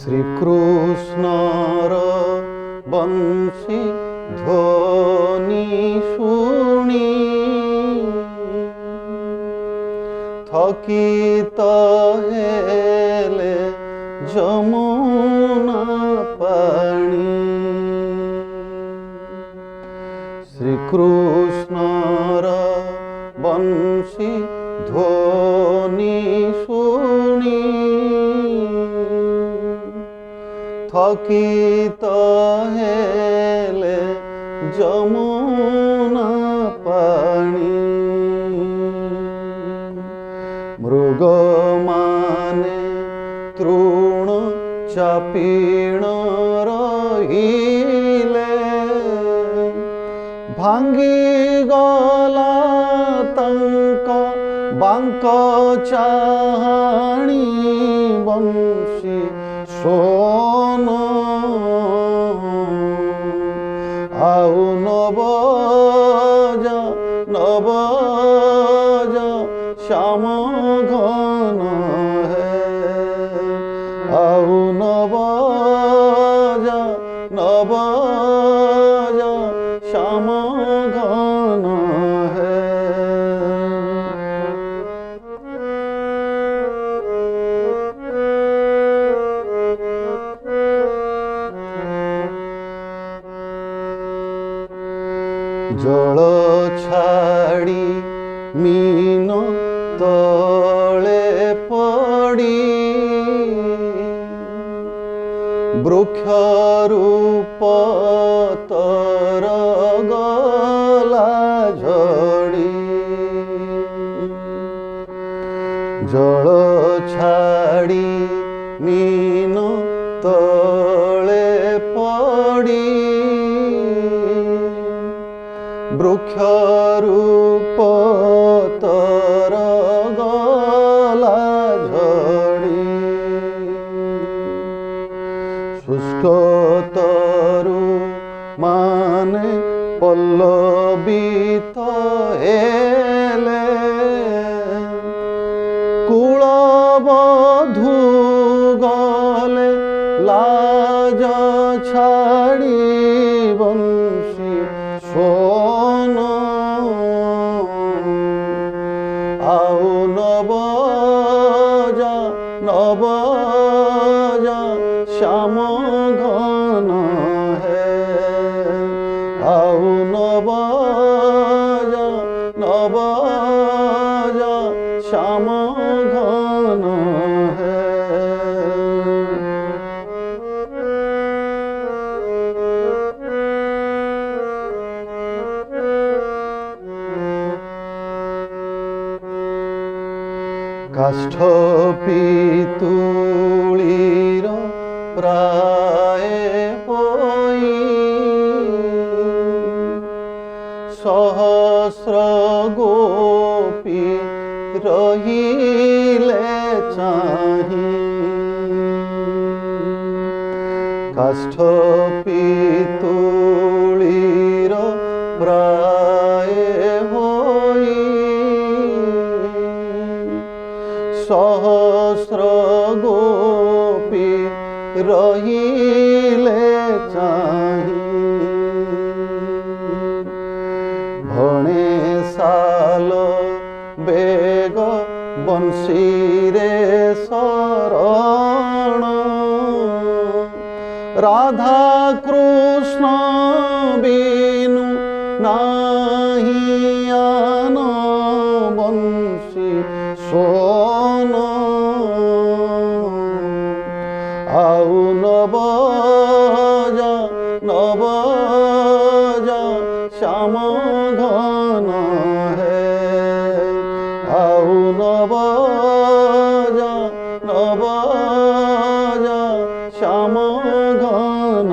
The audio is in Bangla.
শ্রীকৃষ্ণর বংশী ধ্বনি শুনি থকিত হেলে যমুনা পানি। শ্রীকৃষ্ণর বংশী ধ্বনি শুনি থকিত হেলে যমুনা পানি। মৃগমানে তৃণ চাপিণ রহিলে ভাঙ্গি গলা ତାଙ୍କ ବାଙ୍କ ଚାହାଣି ବଂଶୀ ସୋନ ଆଉ ନବଜ ନବଜ ଶ୍ୟାମ ଘନ ହେ ଆଉ ନବଜ ନବଜ ଶ୍ୟାମ ঘন হে। জল ছাড়ি মীন তলে পড়ি বৃক্ষ রূপ তর গলা ঝড়ি। জল ছাড়ি মীন তলে পড়ি বৃক্ষ রূপ তর গলা ঝড়ি। শুষ্ক তরু মানে পল্লবিত হেলে কুলবধূ গলে লাজ ছাড়ি বংশী সোন ଆଉ ନବଜ ନବଜ ଶ୍ୟାମ ଘନ ହେ ଆଉ ନବଜ ନବଜ ଶ୍ୟାମ ଘନ ହେ। কাষ্ঠ পিতুলির প্রায় পই সহস্র গোপী রহিলে চাহি। কাষ্ঠ পিতুলির প্রায় হই সহস্র গোপী রহিলে চাহি। ভণে সাল বেগ বংশীরে শরণ রাধা কৃষ্ণ বিনু নাহি আন বংশী সোন ଆଉ ନବଜ ନବଜ ଶ୍ୟାମ ଘନ ହେ ଆଉ ନବଜ ନବଜ ଶ୍ୟାମ ଘନ